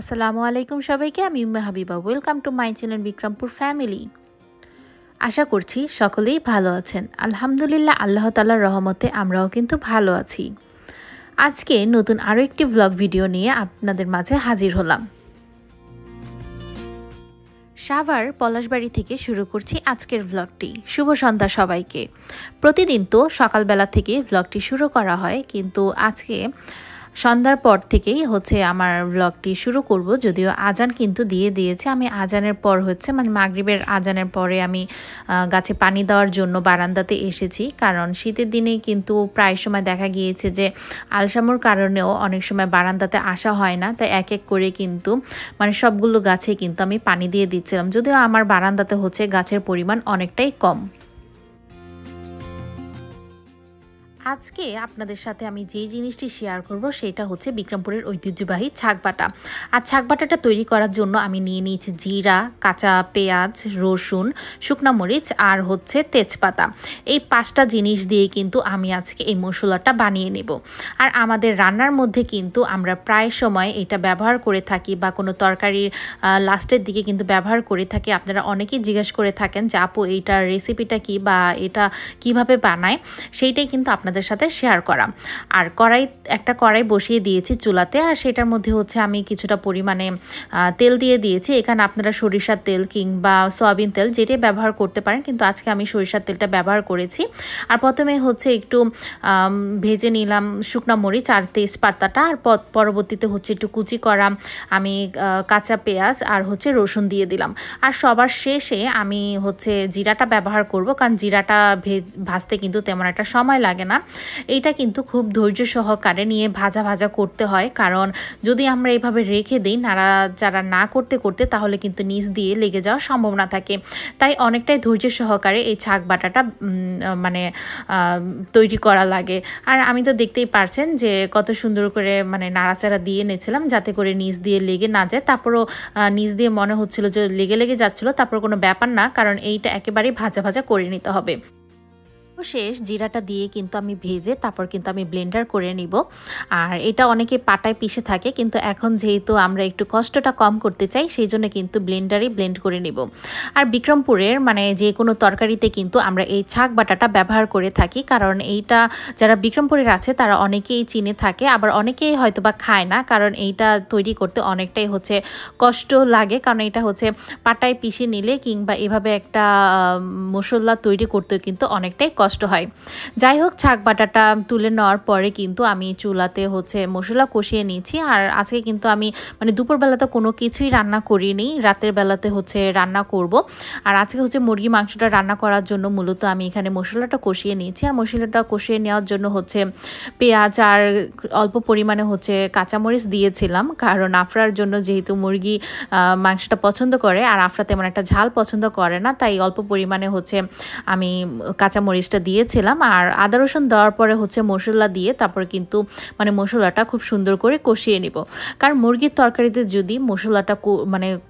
আসসালামু আলাইকুম সবাইকে। আমি Umme Habiba. Welcome to my channel Bikrampur family. আশা করছি সকলেই ভালো আছেন। আলহামদুলিল্লাহ, আল্লাহ তাআলার রহমতে আমরাও কিন্তু ভালো আছি। আজকে নতুন আরও একটি ভ্লগ ভিডিও নিয়ে আপনাদের মাঝে হাজির হলাম। সাভার পলাশবাড়ি থেকে শুরু করছি আজকের ভ্লগটি। শুভ সন্ধ্যা সবাইকে। প্রতিদিন তো সকালবেলা থেকে ভ্লগটি শুরু করা হয়, কিন্তু আজকে সন্ধ্যার পর থেকেই আমার ব্লগটি শুরু করব। যদিও আজান কিন্তু দিয়ে দিয়েছে। আমি আজানের পর মাগরিবের আজানের পরে আমি গাছে পানি দেওয়ার জন্য বারান্দাতে এসেছি, কারণ শীতের দিনে কিন্তু প্রায় সময় দেখা গিয়েছে যে আলসামোর কারণেও অনেক সময় বারান্দাতে আসা হয় না। তাই এক এক করে কিন্তু সবগুলো গাছে কিন্তু আমি পানি দিয়ে দিচ্ছিলাম। যদিও আমার বারান্দাতে গাছের পরিমাণ অনেকটাই কম। আজকে আপনাদের সাথে আমি যে জিনিসটি শেয়ার করব সেটা হচ্ছে বিক্রমপুরের ঐতিহ্যবাহী ছাগবাটা। আর ছাগবাটাটা তৈরি করার জন্য আমি নিয়ে নিয়েছি জিরা, কাঁচা পেঁয়াজ, রসুন, শুকনা মরিচ আর তেজপাতা। এই 5টা জিনিস দিয়ে কিন্তু আমি আজকে এই মশলাটা বানিয়ে নেব। আর আমাদের রান্নার মধ্যে কিন্তু আমরা প্রায় সময় এটা ব্যবহার করে থাকি, বা কোনো তরকারির লাস্টের দিকে কিন্তু ব্যবহার করে থাকি। আপনারা অনেকেই জিজ্ঞেস করে থাকেন যে আপু এইটার রেসিপিটা কি, বা এটা কিভাবে বানায়, সেইটাই কিন্তু আপনাদের সাথে শেয়ার করা। আর একটা কড়াই বসিয়ে দিয়েছি চুলাতে, আর সেটার মধ্যে আমি কিছুটা পরিমাণে তেল দিয়ে দিয়েছি। এখানে আপনারা সরিষার তেল কিংবা সয়াবিন তেল যেটাই ব্যবহার করতে পারেন, কিন্তু আজকে আমি সরিষার তেলটা ব্যবহার করেছি। আর প্রথমে একটু ভেজে নিলাম শুকনো মরিচ আর তেজপাতাটা, আর পরবর্তীতে একটু কুচি করা আমি কাঁচা পেঁয়াজ আর রসুন দিয়ে দিলাম। আর সবার শেষে আমি জিরাটা ব্যবহার করব, কারণ জিরাটা ভাজতে কিন্তু তেমন একটা সময় লাগে না। এইটা কিন্তু খুব ধৈর্য সহকারে নিয়ে ভাজা ভাজা করতে হয়, কারণ যদি আমরা এভাবে রেখে দিই নাড়াচাড়া না করতে করতে, তাহলে কিন্তু নিচ দিয়ে লেগে যাওয়ার সম্ভাবনা থাকে। তাই অনেকটাই ধৈর্য সহকারে এই ছাগ বাটাটা তৈরি করা লাগে। আর আমি তো দেখতেই পারছেন যে কত সুন্দর করে নাড়াচাড়া দিয়ে নিয়েছিলাম, যাতে করে নিচ দিয়ে লেগে না যায়। তারপরও নিচ দিয়ে মনে হচ্ছিল যে লেগে লেগে যাচ্ছিলো, তারপর কোনো ব্যাপার না, কারণ এইটা একেবারেই ভাজা ভাজা করে নিতে হবে। শেষ জিরাটা দিয়ে কিন্তু আমি ভেজে তারপর কিন্তু আমি ব্লেন্ডার করে নিব। আর এটা অনেকে পাটায় পিষে থাকে, কিন্তু এখন যেহেতু আমরা একটু কষ্টটা কম করতে চাই, সেই জন্য কিন্তু ব্লেন্ডারে ব্লেন্ড করে নিব। আর বিক্রমপুরের যে কোনো তরকারিতে কিন্তু আমরা এই ছাগ বাটাটা ব্যবহার করে থাকি, কারণ এইটা যারা বিক্রমপুরের আছে তারা অনেকেই চিনে থাকে, আবার অনেকেই হয়তো বা খায় না, কারণ এইটা তৈরি করতে অনেকটাই কষ্ট লাগে। কারণ এটা পাটায় পিষে নিলে কিংবা এভাবে একটা মশলা তৈরি করতে কিন্তু অনেকটাই কষ্ট হয়। যাই হোক, ছাগ বাটাটা তুলে নেওয়ার পরে কিন্তু আমি চুলাতে মশলা কষিয়ে নিয়েছি। আর আজকে কিন্তু আমি দুপুরবেলাতে কোনো কিছুই রান্না করিনি, রাতের বেলাতে রান্না করব। আর আজকে মুরগি মাংসটা রান্না করার জন্য মূলত আমি এখানে মশলাটা কষিয়ে নিয়েছি। আর মশলাটা কষিয়ে নেওয়ার জন্য পেঁয়াজ আর অল্প পরিমাণে কাঁচামরিচ দিয়েছিলাম, কারণ আফরার জন্য যেহেতু মুরগি মাংসটা পছন্দ করে, আর আফরা তেমন একটা ঝাল পছন্দ করে না, তাই অল্প পরিমাণে আমি কাঁচামরিচটা দিয়েছিলাম। আর আদা রসুন দেওয়ার পরে মশলা দিয়ে তারপর কিন্তু মশলাটা খুব সুন্দর করে কষিয়ে নিব। কারণ মুরগির তরকারিতে যদি মশলাটা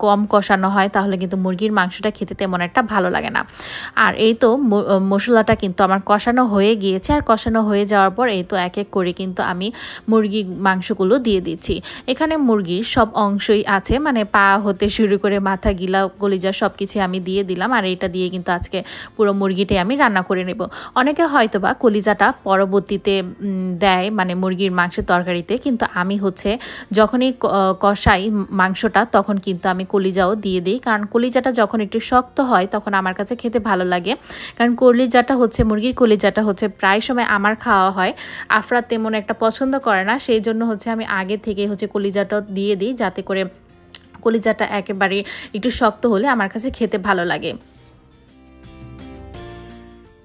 কম কষানো হয়, তাহলে কিন্তু মুরগির মাংসটা খেতে তেমন একটা ভালো লাগে না। আর এই তো মশলাটা কিন্তু আমার কষানো হয়ে গিয়েছে। আর কষানো হয়ে যাওয়ার পর এই তো এক এক করে কিন্তু আমি মুরগির মাংসগুলো দিয়ে দিচ্ছি। এখানে মুরগির সব অংশই আছে, পা হতে শুরু করে মাথা, গিলা, কলিজা সব কিছু আমি দিয়ে দিলাম। আর এটা দিয়ে কিন্তু আজকে পুরো মুরগিটাই আমি রান্না করে নেব। অনেকে হয়তোবা কলিজাটা পরবর্তীতে দেয় মুরগির মাংসের তরকারিতে, কিন্তু আমি যখনই কষাই মাংসটা তখন কিন্তু আমি কলিজাও দিয়ে দিই। কারণ কলিজাটা যখন একটু শক্ত হয় তখন আমার কাছে খেতে ভালো লাগে। কারণ কলিজাটা মুরগির কলিজাটা প্রায় সময় আমার খাওয়া হয়, আফরা তেমন একটা পছন্দ করে না, সেই জন্য আমি আগে থেকে কলিজাটা দিয়ে দিই, যাতে করে কলিজাটা একেবারে একটু শক্ত হলে আমার কাছে খেতে ভালো লাগে।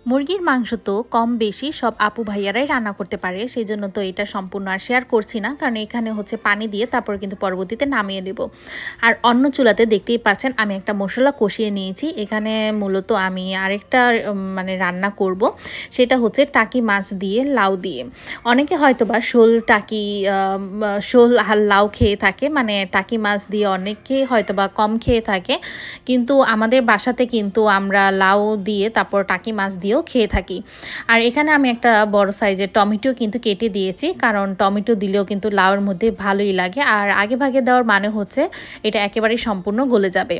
মুরগির মাংস তো কম বেশি সব আপু ভাইয়ারাই রান্না করতে পারে, সেই জন্য তো এটা সম্পূর্ণ আর শেয়ার করছি না, কারণ এখানে পানি দিয়ে তারপর কিন্তু পরবর্তীতে নামিয়ে নেব। আর অন্য চুলাতে দেখতেই পাচ্ছেন আমি একটা মশলা কষিয়ে নিয়েছি। এখানে মূলত আমি আরেকটা রান্না করব, সেটা টাকি মাছ দিয়ে লাউ দিয়ে। অনেকে হয়তোবা শোল আর লাউ খেয়ে থাকে, টাকি মাছ দিয়ে অনেকে হয়তোবা কম খেয়ে থাকে, কিন্তু আমাদের বাসাতে কিন্তু আমরা লাউ দিয়ে তারপর টাকি মাছ দিয়ে দিয়েও খেয়ে থাকি। আর এখানে আমি একটা বড় সাইজের টমেটো কিন্তু কেটে দিয়েছি, কারণ টমেটো দিলেও কিন্তু লাউয়ের মধ্যে ভালোই লাগে। আর আগে ভাগে দেওয়ার মানে হচ্ছে এটা একেবারেই সম্পূর্ণ গলে যাবে।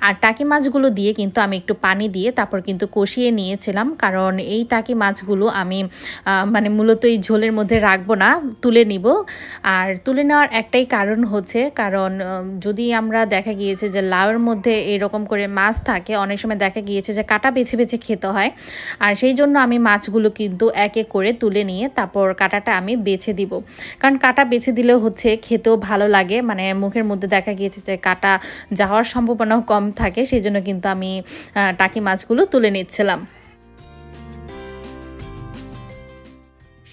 আর টাকি মাছগুলো দিয়ে কিন্তু আমি একটু পানি দিয়ে তারপর কিন্তু কষিয়ে নিয়েছিলাম, কারণ এই টাকি মাছগুলো আমি মানে মূলত এই ঝোলের মধ্যে রাখবো না, তুলে নিব। আর তুলে নেওয়ার একটাই কারণ হচ্ছে, কারণ যদি আমরা দেখা গিয়েছে যে লাউয়ের মধ্যে এরকম করে মাছ থাকে, অনেক সময় দেখা গিয়েছে যে কাঁটা বেছে বেছে খেতে হয়। আর সেই জন্য আমি মাছগুলো কিন্তু এক এক করে তুলে নিয়ে তারপর কাঁটাটা আমি বেছে দিব, কারণ কাঁটা বেছে দিলেও হচ্ছে খেতেও ভালো লাগে, মানে মুখের মধ্যে দেখা গিয়েছে যে কাঁটা যাওয়ার সম্ভাবনাও কম থাকে। সেই জন্য কিন্তু আমি টাকি মাছগুলো তুলে নিচ্ছিলাম।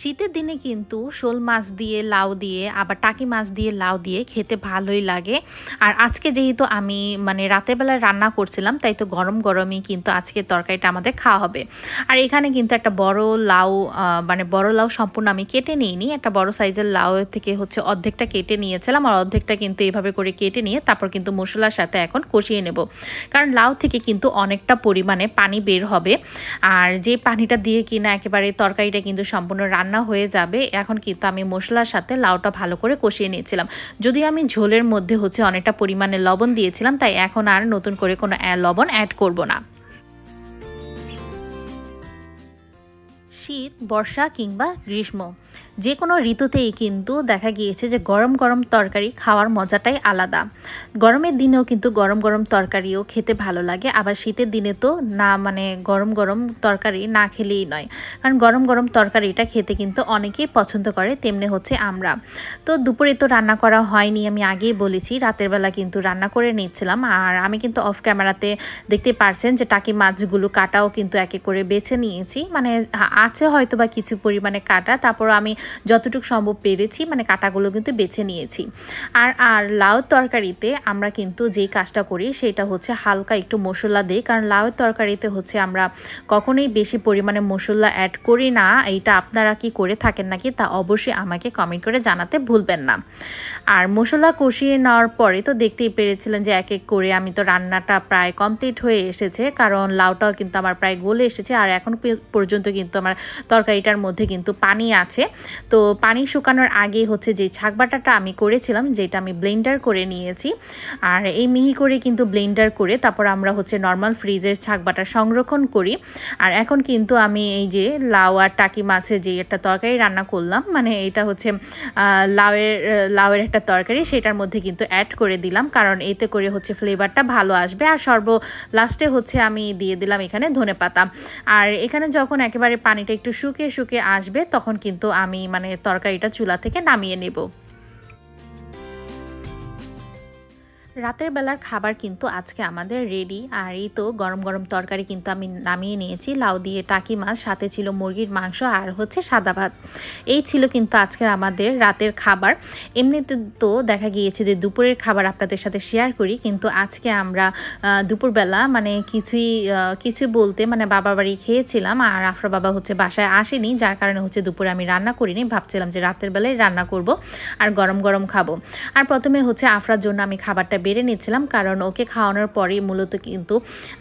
শীতের দিনে কিন্তু শোল মাছ দিয়ে লাউ দিয়ে আবার টাকি মাছ দিয়ে লাউ দিয়ে খেতে ভালোই লাগে। আর আজকে যেহেতু আমি মানে রাতের বেলায় রান্না করছিলাম, তাই তো গরম গরমই কিন্তু আজকে তরকারিটা আমাদের খাওয়া হবে। আর এখানে কিন্তু একটা বড় লাউ, মানে বড় লাউ সম্পূর্ণ আমি কেটে নিইনি, একটা বড় সাইজের লাউ থেকে হচ্ছে অর্ধেকটা কেটে নিয়েছিলাম, আর অর্ধেকটা কিন্তু এভাবে করে কেটে নিয়ে তারপর কিন্তু মশলার সাথে এখন কষিয়ে নেব, কারণ লাউ থেকে কিন্তু অনেকটা পরিমাণে পানি বের হবে। আর যে পানিটা দিয়ে কিনা একেবারে তরকারিটা কিন্তু সম্পূর্ণ রান্না হয়ে যাবে। এখন কিন্তু আমি মশলার সাথে লাউটা ভালো করে কষিয়ে নিয়েছিলাম। যদি আমি ঝোলের মধ্যে হচ্ছে অনেকটা পরিমাণে লবণ দিয়েছিলাম, তাই এখন আর নতুন করে কোনো লবণ অ্যাড করব না। শীত, বর্ষা কিংবা গ্রীষ্ম যে কোনো ঋতুতেই কিন্তু দেখা গিয়েছে যে গরম গরম তরকারি খাওয়ার মজাটাই আলাদা। গরমের দিনেও কিন্তু গরম গরম তরকারিও খেতে ভালো লাগে, আবার শীতের দিনে তো না, মানে গরম গরম তরকারি না খেলেই নয়, কারণ গরম গরম তরকারিটা খেতে কিন্তু অনেকেই পছন্দ করে, তেমনি হচ্ছে আমরা। তো দুপুরে তো রান্না করা হয়নি, আমি আগেই বলেছি, রাতের বেলা কিন্তু রান্না করে নিচ্ছিলাম। আর আমি কিন্তু অফ ক্যামেরাতে দেখতে পারছেন যে টাকি মাছগুলো কাটাও কিন্তু এক এক করে বেছে নিয়েছি, মানে আছে হয়তো বা কিছু পরিমাণে কাটা, তারপর আমি যতটুকু সম্ভব পেরেছি মানে কাটাগুলো কিন্তু বেছে নিয়েছি। আর লাউ তরকারিতে আমরা কিন্তু যেই কাজটা করি সেটা হচ্ছে হালকা একটু মশলা দিই, কারণ লাউ তরকারিতে হচ্ছে আমরা কখনোই বেশি পরিমাণে মশলা অ্যাড করি না। এইটা আপনারা কি করে থাকেন নাকি তা অবশ্যই আমাকে কমেন্ট করে জানাতে ভুলবেন না। আর মশলা কষিয়ে নেওয়ার পরে তো দেখতেই পেরেছিলেন যে এক এক করে আমি তো রান্নাটা প্রায় কমপ্লিট হয়ে এসেছে, কারণ লাউটাও কিন্তু আমার প্রায় গলে এসেছে। আর এখন পর্যন্ত কিন্তু আমার তরকারিটার মধ্যে কিন্তু পানি আছে। তো পানি শুকানোর আগে হচ্ছে যে ছাক বাটাটা আমি করেছিলাম, যেটা আমি ব্লেন্ডার করে নিয়েছি। আর এই মিহি করে কিন্তু ব্লেন্ডার করে তারপর আমরা হচ্ছে নর্মাল ফ্রিজের ছাক বাটা সংরক্ষণ করি। আর এখন কিন্তু আমি এই যে লাউ আর টাকি মাছের যে একটা তরকারি রান্না করলাম, মানে এটা হচ্ছে লাউয়ের একটা তরকারি, সেটার মধ্যে কিন্তু অ্যাড করে দিলাম, কারণ এতে করে হচ্ছে ফ্লেভারটা ভালো আসবে। আর লাস্টে হচ্ছে আমি দিয়ে দিলাম এখানে ধনেপাতা। আর এখানে যখন একেবারে পানিটা একটু শুকিয়ে আসবে তখন কিন্তু আমি মানে তরকারিটা চুলা থেকে নামিয়ে নেব। রাতের বেলার খাবার কিন্তু আজকে আমাদের রেডি। আর এই তো গরম গরম তরকারি কিন্তু আমি নামিয়ে নিয়েছি, লাউ দিয়ে টাকি মাছ, সাথে ছিল মুরগির মাংস আর হচ্ছে সাদা ভাত। এই ছিল কিন্তু আজকের আমাদের রাতের খাবার। এমনিতে তো দেখা গিয়েছে যে দুপুরের খাবার আপনাদের সাথে শেয়ার করি, কিন্তু আজকে আমরা দুপুরবেলা মানে কিছুই বলতে মানে বাবার বাড়ি খেয়েছিলাম। আর আফরা বাবা হচ্ছে বাসায় আসেনি, যার কারণে হচ্ছে দুপুরে আমি রান্না করিনি, ভাবছিলাম যে রাতের বেলায় রান্না করব আর গরম গরম খাবো। আর প্রথমে হচ্ছে আফরার জন্য আমি খাবারটা বেড়ে নিচ্ছিলাম, কারণ ওকে খাওয়ানোর পরেই মূলত কিন্তু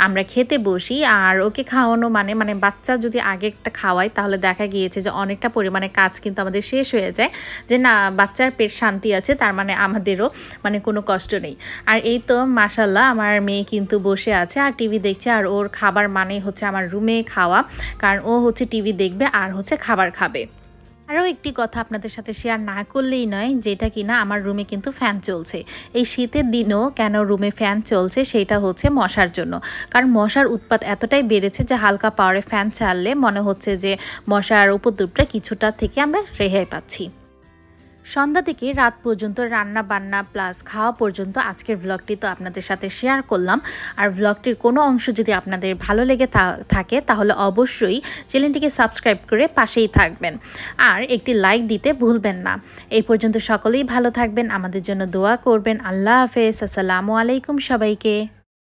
আমরা খেতে বসি। আর ওকে খাওয়ানো মানে বাচ্চা যদি আগে একটা খাওয়াই তাহলে দেখা গিয়েছে যে অনেকটা পরিমাণে কাজ কিন্তু আমাদের শেষ হয়ে যায়, যে না বাচ্চার পেট শান্তি আছে, তার মানে আমাদেরও মানে কোনো কষ্ট নেই। আর এই তো মাশাল্লাহ আমার মেয়ে কিন্তু বসে আছে আর টিভি দেখছে, আর ওর খাবার মানে হচ্ছে আমার রুমে খাওয়া, কারণ ও হচ্ছে টিভি দেখবে আর হচ্ছে খাবার খাবে। আরও একটি কথা আপনাদের সাথে শেয়ার না করলেই নয়, যেটা কিনা আমার রুমে কিন্তু ফ্যান চলছে। এই শীতের দিনও কেন রুমে ফ্যান চলছে সেটা হচ্ছে মশার জন্য, কারণ মশার উৎপাত এতটাই বেড়েছে যে হালকা পাওয়ারে ফ্যান চাললে মনে হচ্ছে যে মশার উপদ্রবটা কিছুটা থেকে আমরা রেহাই পাচ্ছি। সন্ধ্যা থেকে রাত পর্যন্ত রান্না বান্না প্লাস খাওয়া পর্যন্ত আজকের ভ্লগটি তো আপনাদের সাথে শেয়ার করলাম। আর ভ্লগটির কোনো অংশ যদি আপনাদের ভালো লেগে থাকে তাহলে অবশ্যই চ্যানেলটিকে সাবস্ক্রাইব করে পাশেই থাকবেন, আর একটি লাইক দিতে ভুলবেন না। এই পর্যন্ত সকলেই ভালো থাকবেন, আমাদের জন্য দোয়া করবেন। আল্লাহ হাফেজ, আসসালামু আলাইকুম সবাইকে।